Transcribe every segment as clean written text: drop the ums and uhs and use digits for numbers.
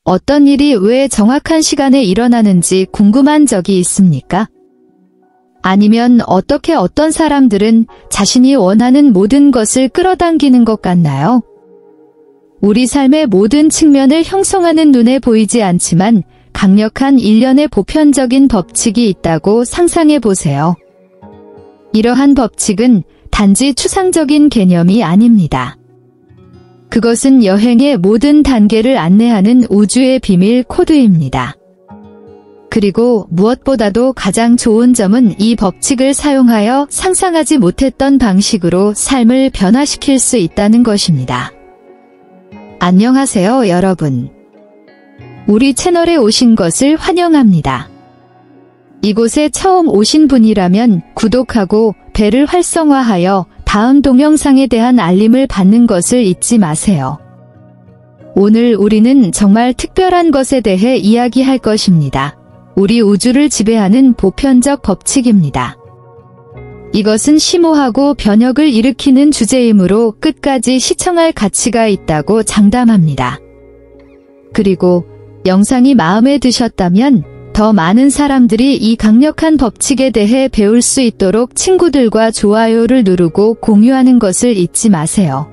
어떤 일이 왜 정확한 시간에 일어나는지 궁금한 적이 있습니까? 아니면 어떻게 어떤 사람들은 자신이 원하는 모든 것을 끌어당기는 것 같나요? 우리 삶의 모든 측면을 형성하는 눈에 보이지 않지만 강력한 일련의 보편적인 법칙이 있다고 상상해 보세요. 이러한 법칙은 단지 추상적인 개념이 아닙니다. 그것은 여행의 모든 단계를 안내하는 우주의 비밀 코드입니다. 그리고 무엇보다도 가장 좋은 점은 이 법칙을 사용하여 상상하지 못했던 방식으로 삶을 변화시킬 수 있다는 것입니다. 안녕하세요, 여러분. 우리 채널에 오신 것을 환영합니다. 이곳에 처음 오신 분이라면 구독하고 벨을 활성화하여 다음 동영상에 대한 알림을 받는 것을 잊지 마세요. 오늘 우리는 정말 특별한 것에 대해 이야기할 것입니다. 우리 우주를 지배하는 보편적 법칙입니다. 이것은 심오하고 변혁을 일으키는 주제이므로 끝까지 시청할 가치가 있다고 장담합니다. 그리고 영상이 마음에 드셨다면 더 많은 사람들이 이 강력한 법칙에 대해 배울 수 있도록 친구들과 좋아요를 누르고 공유하는 것을 잊지 마세요.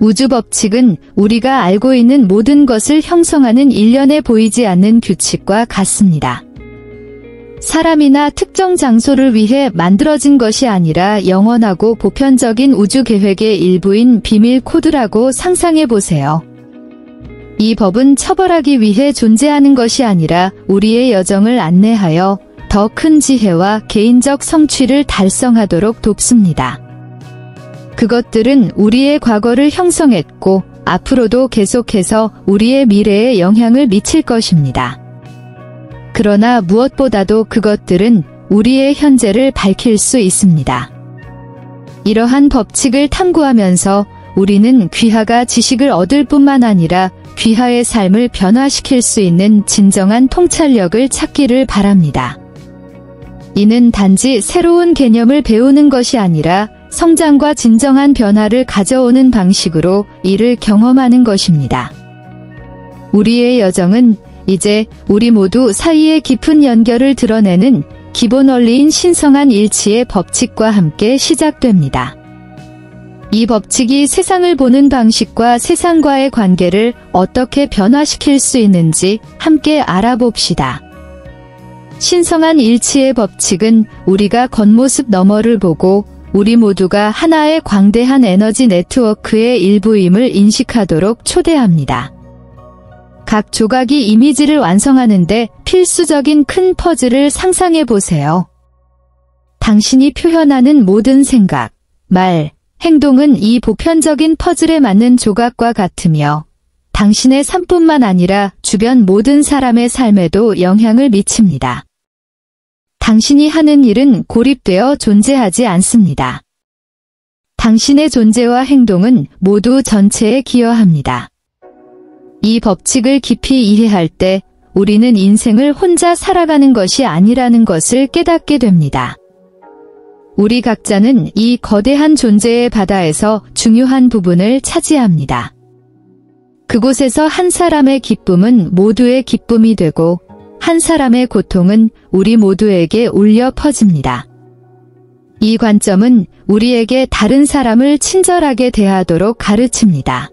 우주 법칙은 우리가 알고 있는 모든 것을 형성하는 일련의 보이지 않는 규칙과 같습니다. 사람이나 특정 장소를 위해 만들어진 것이 아니라 영원하고 보편적인 우주 계획의 일부인 비밀 코드라고 상상해 보세요. 이 법은 처벌하기 위해 존재하는 것이 아니라 우리의 여정을 안내하여 더 큰 지혜와 개인적 성취를 달성하도록 돕습니다. 그것들은 우리의 과거를 형성했고 앞으로도 계속해서 우리의 미래에 영향을 미칠 것입니다. 그러나 무엇보다도 그것들은 우리의 현재를 밝힐 수 있습니다. 이러한 법칙을 탐구하면서 우리는 귀하가 지식을 얻을 뿐만 아니라 귀하의 삶을 변화시킬 수 있는 진정한 통찰력을 찾기를 바랍니다. 이는 단지 새로운 개념을 배우는 것이 아니라 성장과 진정한 변화를 가져오는 방식으로 이를 경험하는 것입니다. 우리의 여정은 이제 우리 모두 사이의 깊은 연결을 드러내는 기본 원리인 신성한 일치의 법칙과 함께 시작됩니다. 이 법칙이 세상을 보는 방식과 세상과의 관계를 어떻게 변화시킬 수 있는지 함께 알아봅시다. 신성한 일치의 법칙은 우리가 겉모습 너머를 보고 우리 모두가 하나의 광대한 에너지 네트워크의 일부임을 인식하도록 초대합니다. 각 조각이 이미지를 완성하는데 필수적인 큰 퍼즐을 상상해 보세요. 당신이 표현하는 모든 생각, 말, 행동은 이 보편적인 퍼즐에 맞는 조각과 같으며 당신의 삶뿐만 아니라 주변 모든 사람의 삶에도 영향을 미칩니다. 당신이 하는 일은 고립되어 존재하지 않습니다. 당신의 존재와 행동은 모두 전체에 기여합니다. 이 법칙을 깊이 이해할 때 우리는 인생을 혼자 살아가는 것이 아니라는 것을 깨닫게 됩니다. 우리 각자는 이 거대한 존재의 바다에서 중요한 부분을 차지합니다. 그곳에서 한 사람의 기쁨은 모두의 기쁨이 되고 한 사람의 고통은 우리 모두에게 울려 퍼집니다. 이 관점은 우리에게 다른 사람을 친절하게 대하도록 가르칩니다.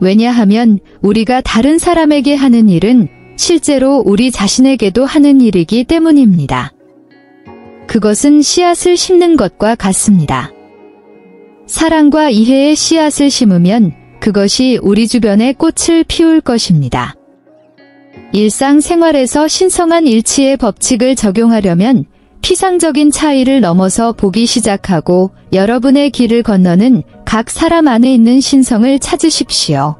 왜냐하면 우리가 다른 사람에게 하는 일은 실제로 우리 자신에게도 하는 일이기 때문입니다. 그것은 씨앗을 심는 것과 같습니다. 사랑과 이해의 씨앗을 심으면 그것이 우리 주변에 꽃을 피울 것입니다. 일상생활에서 신성한 일치의 법칙을 적용하려면 피상적인 차이를 넘어서 보기 시작하고 여러분의 길을 건너는 각 사람 안에 있는 신성을 찾으십시오.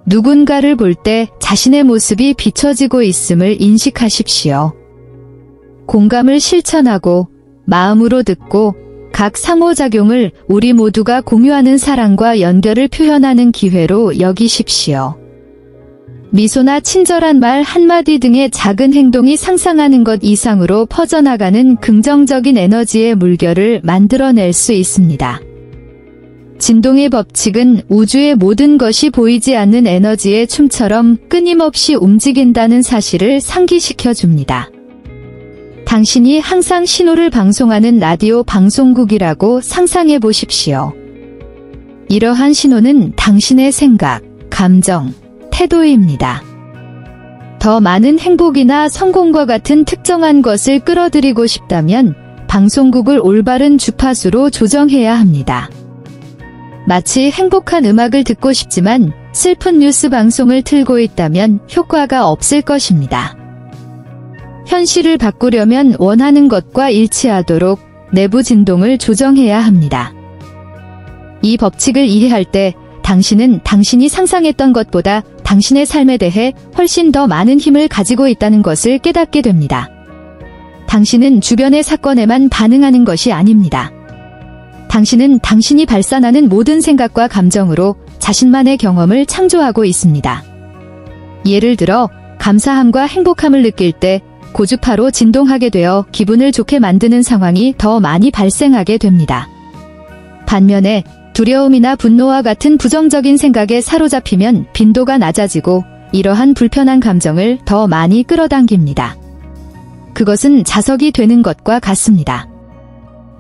누군가를 볼 때 자신의 모습이 비춰지고 있음을 인식하십시오. 공감을 실천하고 마음으로 듣고 각 상호작용을 우리 모두가 공유하는 사랑과 연결을 표현하는 기회로 여기십시오. 미소나 친절한 말 한마디 등의 작은 행동이 상상하는 것 이상으로 퍼져나가는 긍정적인 에너지의 물결을 만들어낼 수 있습니다. 진동의 법칙은 우주의 모든 것이 보이지 않는 에너지의 춤처럼 끊임없이 움직인다는 사실을 상기시켜 줍니다. 당신이 항상 신호를 방송하는 라디오 방송국이라고 상상해 보십시오. 이러한 신호는 당신의 생각, 감정, 태도입니다. 더 많은 행복이나 성공과 같은 특정한 것을 끌어들이고 싶다면 방송국을 올바른 주파수로 조정해야 합니다. 마치 행복한 음악을 듣고 싶지만 슬픈 뉴스 방송을 틀고 있다면 효과가 없을 것입니다. 현실을 바꾸려면 원하는 것과 일치하도록 내부 진동을 조정해야 합니다. 이 법칙을 이해할 때 당신은 당신이 상상했던 것보다 당신의 삶에 대해 훨씬 더 많은 힘을 가지고 있다는 것을 깨닫게 됩니다. 당신은 주변의 사건에만 반응하는 것이 아닙니다. 당신은 당신이 발산하는 모든 생각과 감정으로 자신만의 경험을 창조하고 있습니다. 예를 들어 감사함과 행복함을 느낄 때 고주파로 진동하게 되어 기분을 좋게 만드는 상황이 더 많이 발생하게 됩니다. 반면에 두려움이나 분노와 같은 부정적인 생각에 사로잡히면 빈도가 낮아지고 이러한 불편한 감정을 더 많이 끌어당깁니다. 그것은 자석이 되는 것과 같습니다.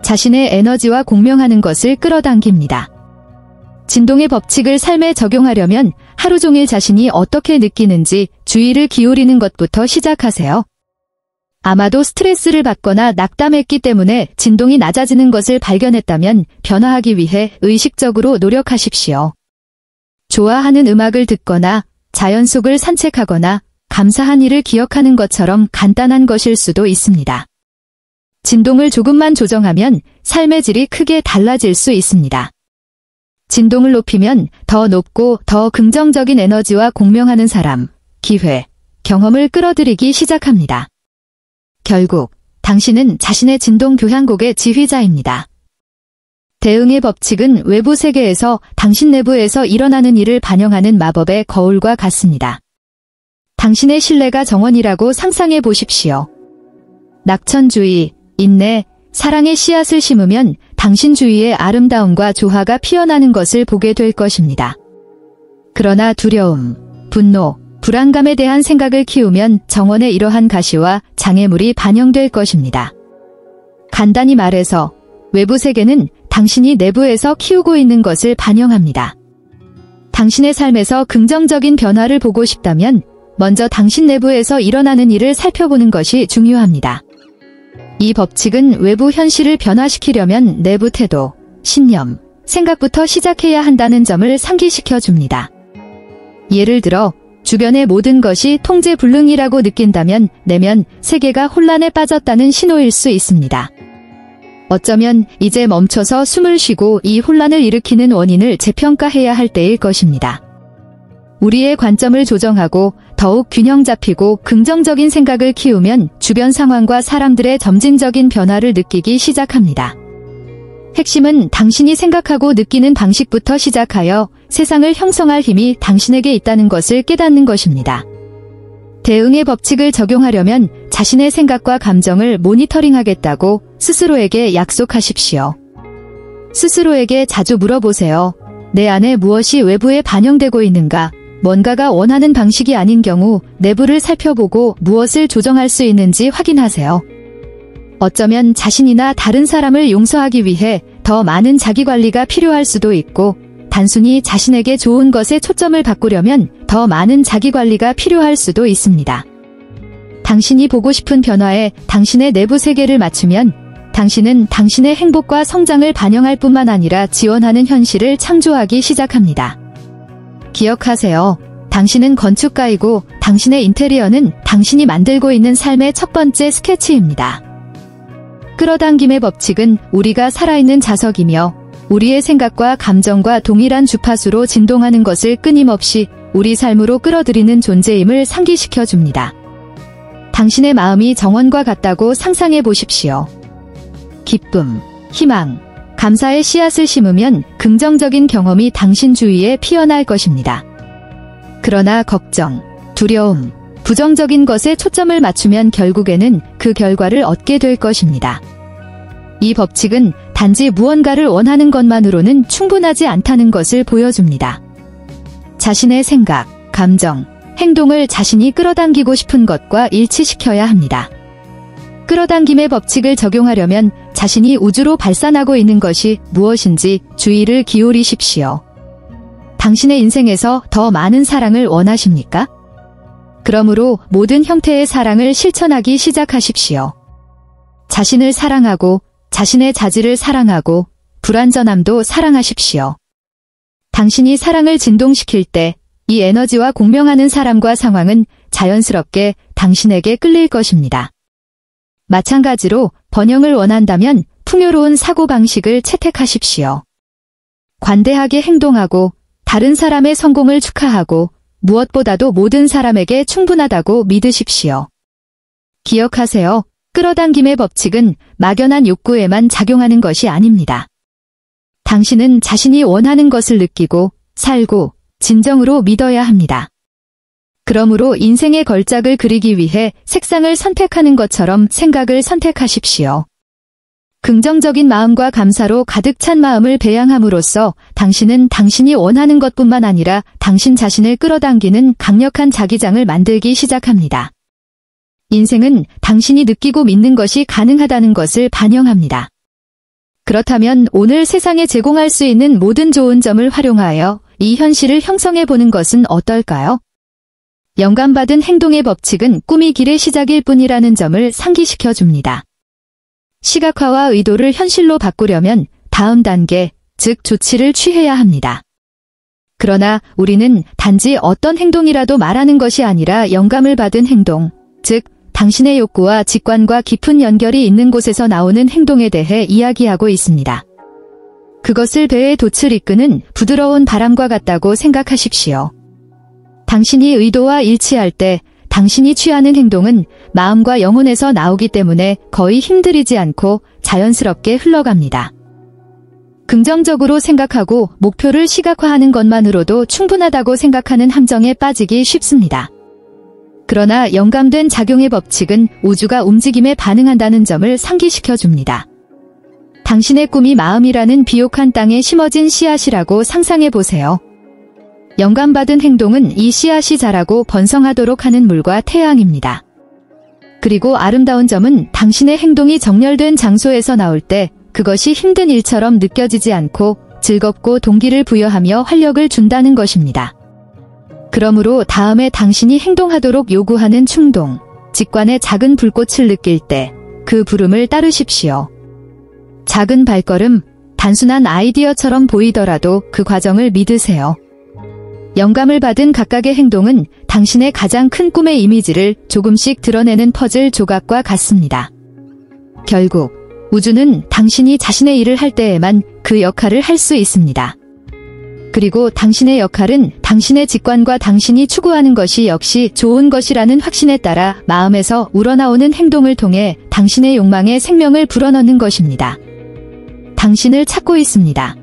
자신의 에너지와 공명하는 것을 끌어당깁니다. 진동의 법칙을 삶에 적용하려면 하루 종일 자신이 어떻게 느끼는지 주의를 기울이는 것부터 시작하세요. 아마도 스트레스를 받거나 낙담했기 때문에 진동이 낮아지는 것을 발견했다면 변화하기 위해 의식적으로 노력하십시오. 좋아하는 음악을 듣거나 자연 속을 산책하거나 감사한 일을 기억하는 것처럼 간단한 것일 수도 있습니다. 진동을 조금만 조정하면 삶의 질이 크게 달라질 수 있습니다. 진동을 높이면 더 높고 더 긍정적인 에너지와 공명하는 사람, 기회, 경험을 끌어들이기 시작합니다. 결국 당신은 자신의 진동 교향곡의 지휘자입니다. 대응의 법칙은 외부 세계에서 당신 내부에서 일어나는 일을 반영하는 마법의 거울과 같습니다. 당신의 신뢰가 정원이라고 상상해 보십시오. 낙천주의, 인내, 사랑의 씨앗을 심으면 당신 주위에 아름다움과 조화가 피어나는 것을 보게 될 것입니다. 그러나 두려움, 분노, 불안감에 대한 생각을 키우면 정원에 이러한 가시와 장애물이 반영될 것입니다. 간단히 말해서 외부 세계는 당신이 내부에서 키우고 있는 것을 반영합니다. 당신의 삶에서 긍정적인 변화를 보고 싶다면 먼저 당신 내부에서 일어나는 일을 살펴보는 것이 중요합니다. 이 법칙은 외부 현실을 변화시키려면 내부 태도, 신념, 생각부터 시작해야 한다는 점을 상기시켜 줍니다. 예를 들어 주변의 모든 것이 통제불능이라고 느낀다면 내면 세계가 혼란에 빠졌다는 신호일 수 있습니다. 어쩌면 이제 멈춰서 숨을 쉬고 이 혼란을 일으키는 원인을 재평가해야 할 때일 것입니다. 우리의 관점을 조정하고 더욱 균형 잡히고 긍정적인 생각을 키우면 주변 상황과 사람들의 점진적인 변화를 느끼기 시작합니다. 핵심은 당신이 생각하고 느끼는 방식부터 시작하여 세상을 형성할 힘이 당신에게 있다는 것을 깨닫는 것입니다. 대응의 법칙을 적용하려면 자신의 생각과 감정을 모니터링하겠다고 스스로에게 약속하십시오. 스스로에게 자주 물어보세요. 내 안에 무엇이 외부에 반영되고 있는가? 뭔가가 원하는 방식이 아닌 경우 내부를 살펴보고 무엇을 조정할 수 있는지 확인하세요. 어쩌면 자신이나 다른 사람을 용서하기 위해 더 많은 자기관리가 필요할 수도 있고 단순히 자신에게 좋은 것에 초점을 바꾸려면 더 많은 자기관리가 필요할 수도 있습니다. 당신이 보고 싶은 변화에 당신의 내부 세계를 맞추면 당신은 당신의 행복과 성장을 반영할 뿐만 아니라 지원하는 현실을 창조하기 시작합니다. 기억하세요. 당신은 건축가이고 당신의 인테리어는 당신이 만들고 있는 삶의 첫 번째 스케치입니다. 끌어당김의 법칙은 우리가 살아있는 자석이며 우리의 생각과 감정과 동일한 주파수로 진동하는 것을 끊임없이 우리 삶으로 끌어들이는 존재임을 상기시켜 줍니다. 당신의 마음이 정원과 같다고 상상해 보십시오. 기쁨, 희망, 감사의 씨앗을 심으면 긍정적인 경험이 당신 주위에 피어날 것입니다. 그러나 걱정, 두려움, 부정적인 것에 초점을 맞추면 결국에는 그 결과를 얻게 될 것입니다. 이 법칙은 단지 무언가를 원하는 것만으로는 충분하지 않다는 것을 보여줍니다. 자신의 생각, 감정, 행동을 자신이 끌어당기고 싶은 것과 일치시켜야 합니다. 끌어당김의 법칙을 적용하려면 자신이 우주로 발산하고 있는 것이 무엇인지 주의를 기울이십시오. 당신의 인생에서 더 많은 사랑을 원하십니까? 그러므로 모든 형태의 사랑을 실천하기 시작하십시오. 자신을 사랑하고 자신의 자질을 사랑하고 불완전함도 사랑하십시오. 당신이 사랑을 진동시킬 때 이 에너지와 공명하는 사람과 상황은 자연스럽게 당신에게 끌릴 것입니다. 마찬가지로 번영을 원한다면 풍요로운 사고방식을 채택하십시오. 관대하게 행동하고 다른 사람의 성공을 축하하고 무엇보다도 모든 사람에게 충분하다고 믿으십시오. 기억하세요. 끌어당김의 법칙은 막연한 욕구에만 작용하는 것이 아닙니다. 당신은 자신이 원하는 것을 느끼고 살고 진정으로 믿어야 합니다. 그러므로 인생의 걸작을 그리기 위해 색상을 선택하는 것처럼 생각을 선택하십시오. 긍정적인 마음과 감사로 가득 찬 마음을 배양함으로써 당신은 당신이 원하는 것뿐만 아니라 당신 자신을 끌어당기는 강력한 자기장을 만들기 시작합니다. 인생은 당신이 느끼고 믿는 것이 가능하다는 것을 반영합니다. 그렇다면 오늘 세상에 제공할 수 있는 모든 좋은 점을 활용하여 이 현실을 형성해 보는 것은 어떨까요? 영감받은 행동의 법칙은 꿈이 길의 시작일 뿐이라는 점을 상기시켜 줍니다. 시각화와 의도를 현실로 바꾸려면 다음 단계, 즉 조치를 취해야 합니다. 그러나 우리는 단지 어떤 행동이라도 말하는 것이 아니라 영감을 받은 행동, 즉 당신의 욕구와 직관과 깊은 연결이 있는 곳에서 나오는 행동에 대해 이야기하고 있습니다. 그것을 배의 돛을 이끄는 부드러운 바람과 같다고 생각하십시오. 당신이 의도와 일치할 때 당신이 취하는 행동은 마음과 영혼에서 나오기 때문에 거의 힘들이지 않고 자연스럽게 흘러갑니다. 긍정적으로 생각하고 목표를 시각화하는 것만으로도 충분하다고 생각하는 함정에 빠지기 쉽습니다. 그러나 영감된 작용의 법칙은 우주가 움직임에 반응한다는 점을 상기시켜 줍니다. 당신의 꿈이 마음이라는 비옥한 땅에 심어진 씨앗이라고 상상해 보세요. 영감받은 행동은 이 씨앗이 자라고 번성하도록 하는 물과 태양입니다. 그리고 아름다운 점은 당신의 행동이 정렬된 장소에서 나올 때 그것이 힘든 일처럼 느껴지지 않고 즐겁고 동기를 부여하며 활력을 준다는 것입니다. 그러므로 다음에 당신이 행동하도록 요구하는 충동, 직관의 작은 불꽃을 느낄 때 그 부름을 따르십시오. 작은 발걸음, 단순한 아이디어처럼 보이더라도 그 과정을 믿으세요. 영감을 받은 각각의 행동은 당신의 가장 큰 꿈의 이미지를 조금씩 드러내는 퍼즐 조각과 같습니다. 결국 우주는 당신이 자신의 일을 할 때에만 그 역할을 할 수 있습니다. 그리고 당신의 역할은 당신의 직관과 당신이 추구하는 것이 역시 좋은 것이라는 확신에 따라 마음에서 우러나오는 행동을 통해 당신의 욕망에 생명을 불어넣는 것입니다. 당신을 찾고 있습니다.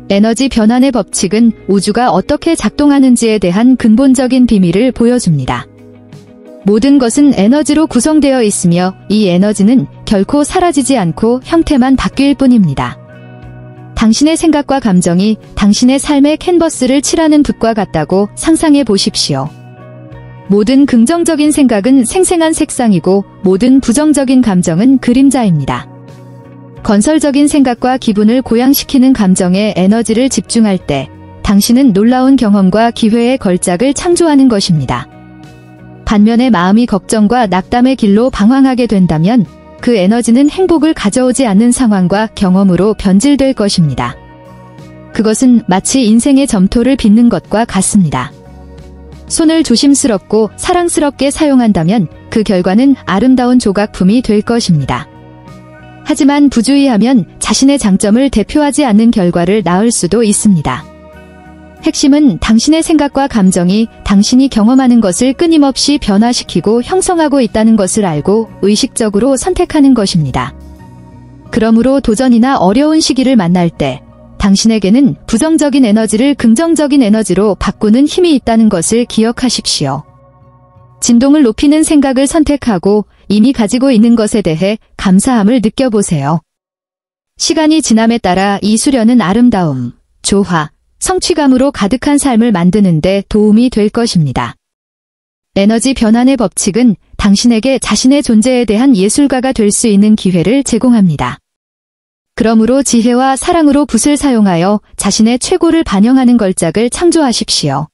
에너지 변환의 법칙은 우주가 어떻게 작동하는지에 대한 근본적인 비밀을 보여줍니다. 모든 것은 에너지로 구성되어 있으며 이 에너지는 결코 사라지지 않고 형태만 바뀔 뿐입니다. 당신의 생각과 감정이 당신의 삶의 캔버스를 칠하는 붓과 같다고 상상해 보십시오. 모든 긍정적인 생각은 생생한 색상이고 모든 부정적인 감정은 그림자입니다. 건설적인 생각과 기분을 고양시키는 감정에 에너지를 집중할 때 당신은 놀라운 경험과 기회의 걸작을 창조하는 것입니다. 반면에 마음이 걱정과 낙담의 길로 방황하게 된다면 그 에너지는 행복을 가져오지 않는 상황과 경험으로 변질될 것입니다. 그것은 마치 인생의 점토를 빚는 것과 같습니다. 손을 조심스럽고 사랑스럽게 사용한다면 그 결과는 아름다운 조각품이 될 것입니다. 하지만 부주의하면 자신의 장점을 대표하지 않는 결과를 낳을 수도 있습니다. 핵심은 당신의 생각과 감정이 당신이 경험하는 것을 끊임없이 변화시키고 형성하고 있다는 것을 알고 의식적으로 선택하는 것입니다. 그러므로 도전이나 어려운 시기를 만날 때 당신에게는 부정적인 에너지를 긍정적인 에너지로 바꾸는 힘이 있다는 것을 기억하십시오. 진동을 높이는 생각을 선택하고 이미 가지고 있는 것에 대해 감사함을 느껴보세요. 시간이 지남에 따라 이 수련은 아름다움, 조화, 성취감으로 가득한 삶을 만드는 데 도움이 될 것입니다. 에너지 변환의 법칙은 당신에게 자신의 존재에 대한 예술가가 될 수 있는 기회를 제공합니다. 그러므로 지혜와 사랑으로 붓을 사용하여 자신의 최고를 반영하는 걸작을 창조하십시오.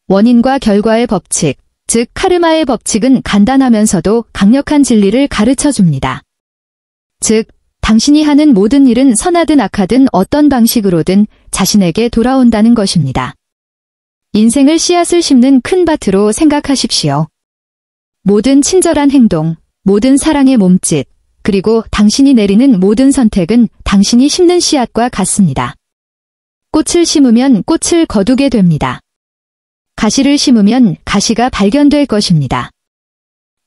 원인과 결과의 법칙, 즉 카르마의 법칙은 간단하면서도 강력한 진리를 가르쳐 줍니다. 즉, 당신이 하는 모든 일은 선하든 악하든 어떤 방식으로든 자신에게 돌아온다는 것입니다. 인생을 씨앗을 심는 큰 밭으로 생각하십시오. 모든 친절한 행동, 모든 사랑의 몸짓, 그리고 당신이 내리는 모든 선택은 당신이 심는 씨앗과 같습니다. 꽃을 심으면 꽃을 거두게 됩니다. 가시를 심으면 가시가 발견될 것입니다.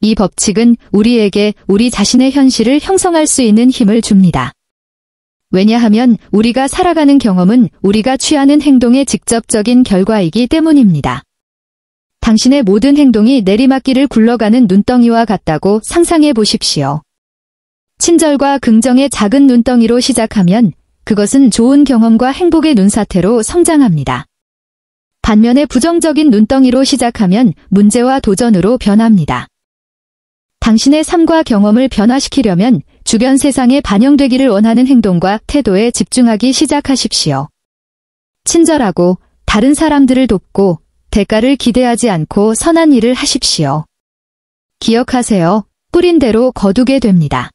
이 법칙은 우리에게 우리 자신의 현실을 형성할 수 있는 힘을 줍니다. 왜냐하면 우리가 살아가는 경험은 우리가 취하는 행동의 직접적인 결과이기 때문입니다. 당신의 모든 행동이 내리막길을 굴러가는 눈덩이와 같다고 상상해 보십시오. 친절과 긍정의 작은 눈덩이로 시작하면 그것은 좋은 경험과 행복의 눈사태로 성장합니다. 반면에 부정적인 눈덩이로 시작하면 문제와 도전으로 변합니다. 당신의 삶과 경험을 변화시키려면 주변 세상에 반영되기를 원하는 행동과 태도에 집중하기 시작하십시오. 친절하고 다른 사람들을 돕고 대가를 기대하지 않고 선한 일을 하십시오. 기억하세요. 뿌린 대로 거두게 됩니다.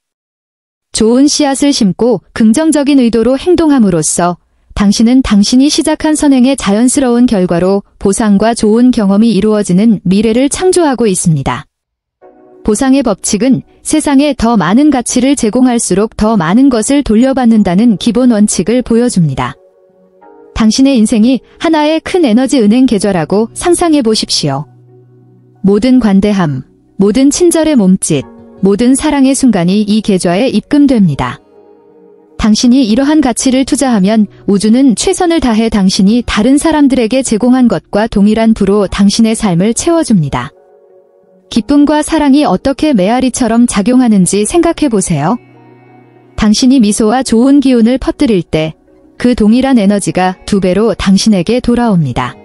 좋은 씨앗을 심고 긍정적인 의도로 행동함으로써 당신은 당신이 시작한 선행의 자연스러운 결과로 보상과 좋은 경험이 이루어지는 미래를 창조하고 있습니다. 보상의 법칙은 세상에 더 많은 가치를 제공할수록 더 많은 것을 돌려받는다는 기본 원칙을 보여줍니다. 당신의 인생이 하나의 큰 에너지 은행 계좌라고 상상해 보십시오. 모든 관대함, 모든 친절의 몸짓, 모든 사랑의 순간이 이 계좌에 입금됩니다. 당신이 이러한 가치를 투자하면 우주는 최선을 다해 당신이 다른 사람들에게 제공한 것과 동일한 부로 당신의 삶을 채워줍니다. 기쁨과 사랑이 어떻게 메아리처럼 작용하는지 생각해 보세요. 당신이 미소와 좋은 기운을 퍼뜨릴 때 그 동일한 에너지가 2배로 당신에게 돌아옵니다.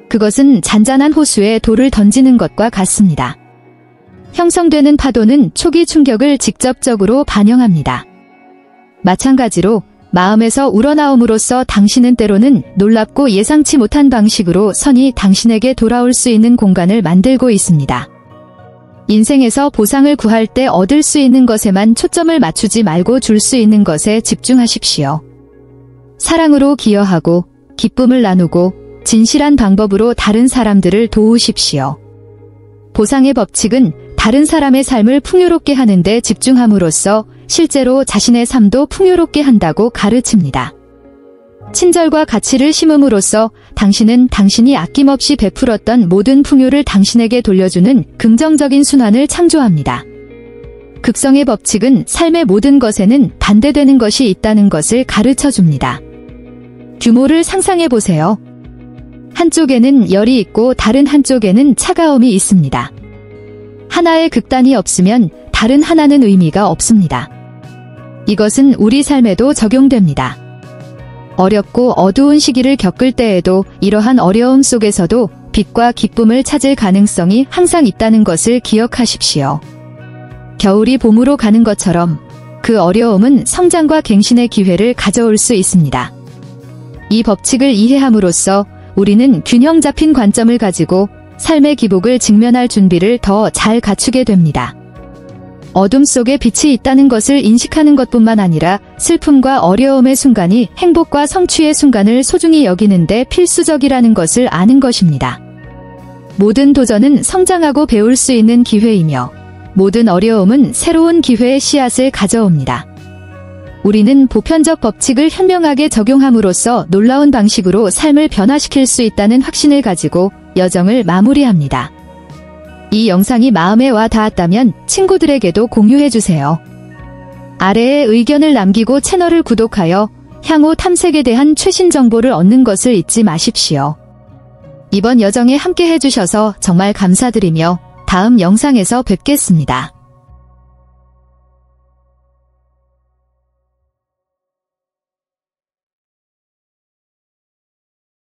그것은 잔잔한 호수에 돌을 던지는 것과 같습니다. 형성되는 파도는 초기 충격을 직접적으로 반영합니다. 마찬가지로 마음에서 우러나옴으로써 당신은 때로는 놀랍고 예상치 못한 방식으로 선이 당신에게 돌아올 수 있는 공간을 만들고 있습니다. 인생에서 보상을 구할 때 얻을 수 있는 것에만 초점을 맞추지 말고 줄 수 있는 것에 집중하십시오. 사랑으로 기여하고 기쁨을 나누고 진실한 방법으로 다른 사람들을 도우십시오. 보상의 법칙은 다른 사람의 삶을 풍요롭게 하는 데 집중함으로써 실제로 자신의 삶도 풍요롭게 한다고 가르칩니다. 친절과 가치를 심음으로써 당신은 당신이 아낌없이 베풀었던 모든 풍요를 당신에게 돌려주는 긍정적인 순환을 창조합니다. 극성의 법칙은 삶의 모든 것에는 반대되는 것이 있다는 것을 가르쳐줍니다. 규모를 상상해 보세요. 한쪽에는 열이 있고 다른 한쪽에는 차가움이 있습니다. 하나의 극단이 없으면 다른 하나는 의미가 없습니다. 이것은 우리 삶에도 적용됩니다. 어렵고 어두운 시기를 겪을 때에도 이러한 어려움 속에서도 빛과 기쁨을 찾을 가능성이 항상 있다는 것을 기억하십시오. 겨울이 봄으로 가는 것처럼 그 어려움은 성장과 갱신의 기회를 가져올 수 있습니다. 이 법칙을 이해함으로써 우리는 균형 잡힌 관점을 가지고 삶의 기복을 직면할 준비를 더 잘 갖추게 됩니다. 어둠 속에 빛이 있다는 것을 인식하는 것뿐만 아니라 슬픔과 어려움의 순간이 행복과 성취의 순간을 소중히 여기는데 필수적이라는 것을 아는 것입니다. 모든 도전은 성장하고 배울 수 있는 기회이며 모든 어려움은 새로운 기회의 씨앗을 가져옵니다. 우리는 보편적 법칙을 현명하게 적용함으로써 놀라운 방식으로 삶을 변화시킬 수 있다는 확신을 가지고 여정을 마무리합니다. 이 영상이 마음에 와 닿았다면 친구들에게도 공유해주세요. 아래에 의견을 남기고 채널을 구독하여 향후 탐색에 대한 최신 정보를 얻는 것을 잊지 마십시오. 이번 여정에 함께 해주셔서 정말 감사드리며 다음 영상에서 뵙겠습니다.